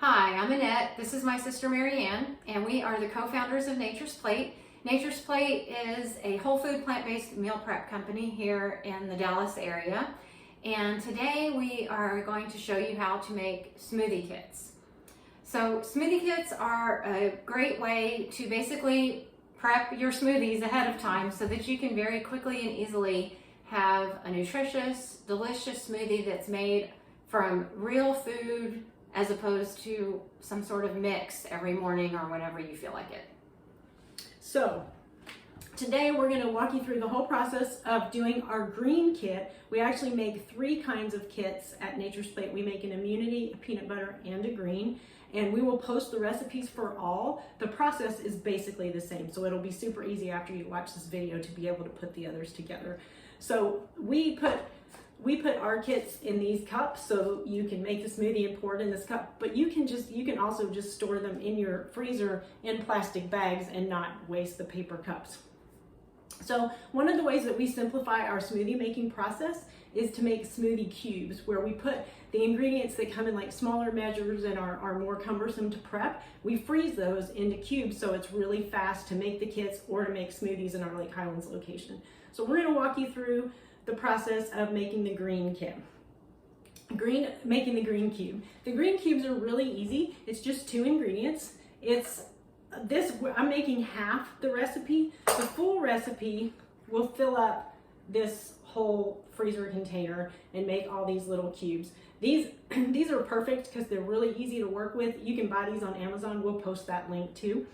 Hi, I'm Annette. This is my sister Marianne, and we are the co-founders of Nature's Plate. Nature's Plate is a whole food plant-based meal prep company here in the Dallas area. And today we are going to show you how to make smoothie kits. So smoothie kits are a great way to basically prep your smoothies ahead of time so that you can very quickly and easily have a nutritious, delicious smoothie that's made from real food as opposed to some sort of mix every morning or whenever you feel like it. So today we're going to walk you through the whole process of doing our green kit. We actually make 3 kinds of kits at Nature's Plate. We make an immunity, a peanut butter, and a green. And we will post the recipes for all. The process is basically the same, so it'll be super easy after you watch this video to be able to put the others together. So we put our kits in these cups so you can make the smoothie and pour it in this cup, but you can also just store them in your freezer in plastic bags and not waste the paper cups. So one of the ways that we simplify our smoothie making process is to make smoothie cubes, where we put the ingredients that come in like smaller measures and are more cumbersome to prep. We freeze those into cubes so it's really fast to make the kits or to make smoothies in our Lake Highlands location. So we're going to walk you through the process of making the green kit. Making the green cube. The green cubes are really easy. It's just 2 ingredients. I'm making half the recipe. The full recipe will fill up this whole freezer container and make all these little cubes. These are perfect because they're really easy to work with. You can buy these on Amazon. We'll post that link too.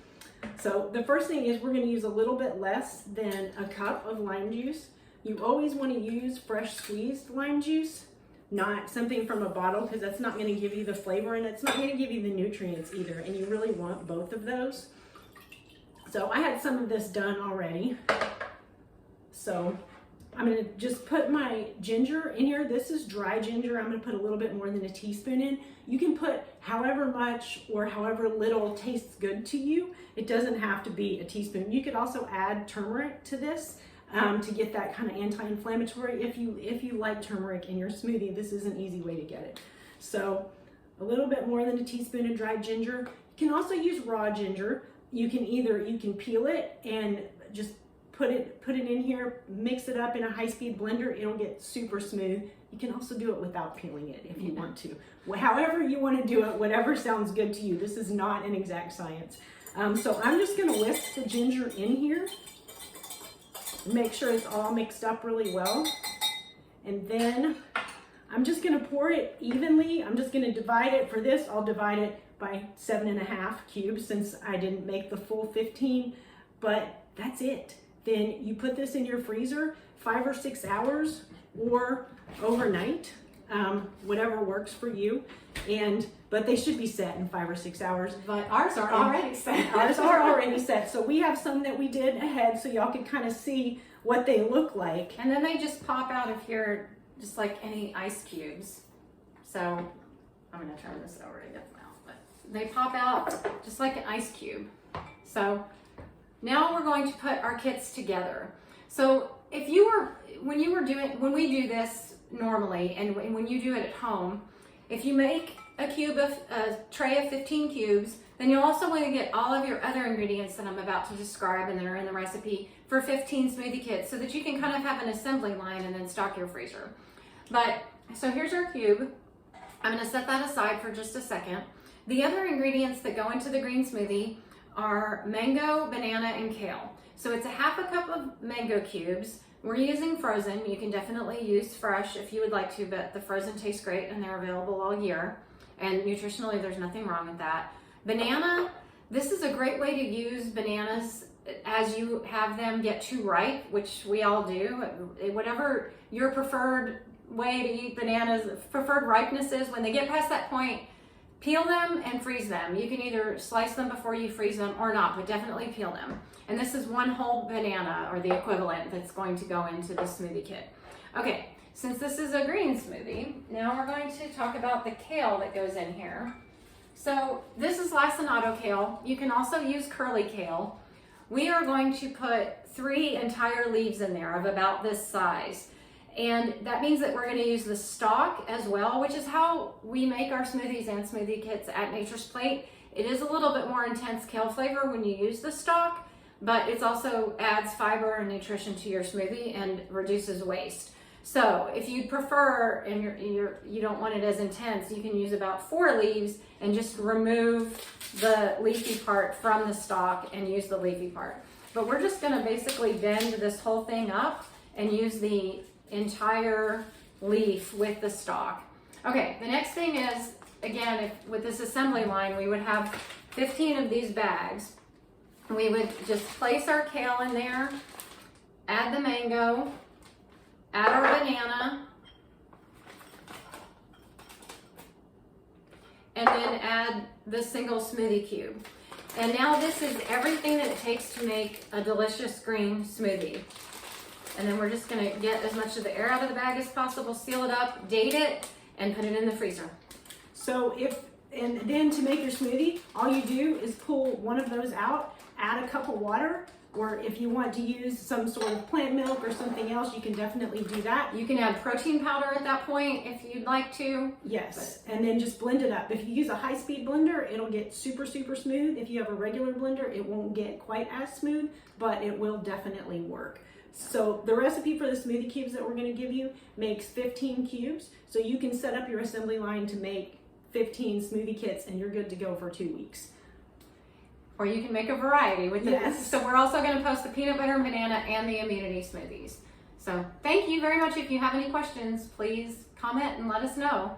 So the first thing is we're going to use a little bit less than a cup of lime juice. You always want to use fresh squeezed lime juice, not something from a bottle, because that's not going to give you the flavor and it's not going to give you the nutrients either, and you really want both of those. So I had some of this done already. So I'm going to just put my ginger in here. This is dry ginger. I'm going to put a little bit more than a teaspoon in. You can put however much or however little tastes good to you. It doesn't have to be a teaspoon. You could also add turmeric to this to get that kind of anti-inflammatory. If you like turmeric in your smoothie, this is an easy way to get it. So a little bit more than a teaspoon of dried ginger. You can also use raw ginger. You can peel it and just put it in here, mix it up in a high-speed blender. It'll get super smooth. You can also do it without peeling it if you want to. However you want to do it, whatever sounds good to you. This is not an exact science. So I'm just going to whisk the ginger in here. Make sure it's all mixed up really well. And then I'm just going to pour it evenly. I'm just going to divide it. For this, I'll divide it by 7.5 cubes since I didn't make the full 15, but that's it. Then you put this in your freezer 5 or 6 hours or overnight, whatever works for you. But they should be set in 5 or 6 hours. But ours are already set. Ours are already set. So we have some that we did ahead so y'all can kind of see what they look like. And then they just pop out of here just like any ice cubes. So I'm going to turn this over to get them out. But they pop out just like an ice cube. So now we're going to put our kits together. So when we do this normally and when you do it at home, if you make a tray of 15 cubes, then you'll also want to get all of your other ingredients that I'm about to describe and that are in the recipe for 15 smoothie kits so that you can kind of have an assembly line and then stock your freezer. So here's our cube. I'm going to set that aside for just a second. The other ingredients that go into the green smoothie are mango, banana, and kale. So it's a half a cup of mango cubes. We're using frozen. You can definitely use fresh if you would like to, but the frozen tastes great and they're available all year. And nutritionally, there's nothing wrong with that. Banana, this is a great way to use bananas as you have them get too ripe, which we all do. Whatever your preferred way to eat bananas, preferred ripeness is, when they get past that point, peel them and freeze them. You can either slice them before you freeze them or not, but definitely peel them. And this is 1 whole banana, or the equivalent, that's going to go into the smoothie kit. Okay, since this is a green smoothie, now we're going to talk about the kale that goes in here. So this is lacinato kale. You can also use curly kale. We are going to put 3 entire leaves in there of about this size. And that means that we're going to use the stalk as well, which is how we make our smoothies and smoothie kits at Nature's Plate. It is a little bit more intense kale flavor when you use the stalk, but it also adds fiber and nutrition to your smoothie and reduces waste. So if you prefer and you don't want it as intense, you can use about 4 leaves and just remove the leafy part from the stalk and use the leafy part. But we're just going to basically bend this whole thing up and use the entire leaf with the stalk. Okay, the next thing is, again, with this assembly line, we would have 15 of these bags. We would just place our kale in there, add the mango, add our banana, and then add the single smoothie cube. And now this is everything that it takes to make a delicious green smoothie. And then we're just gonna get as much of the air out of the bag as possible, seal it up, date it, and put it in the freezer. So and then to make your smoothie, all you do is pull one of those out, add a cup of water, or if you want to use some sort of plant milk or something else, you can definitely do that. You can add protein powder at that point if you'd like to. Yes, and then just blend it up. If you use a high-speed blender, it'll get super, super smooth. If you have a regular blender, it won't get quite as smooth, but it will definitely work. So the recipe for the smoothie cubes that we're going to give you makes 15 cubes. So you can set up your assembly line to make 15 smoothie kits and you're good to go for 2 weeks. Or you can make a variety with this. Yes. So we're also going to post the peanut butter and banana and the immunity smoothies. So thank you very much. If you have any questions, please comment and let us know.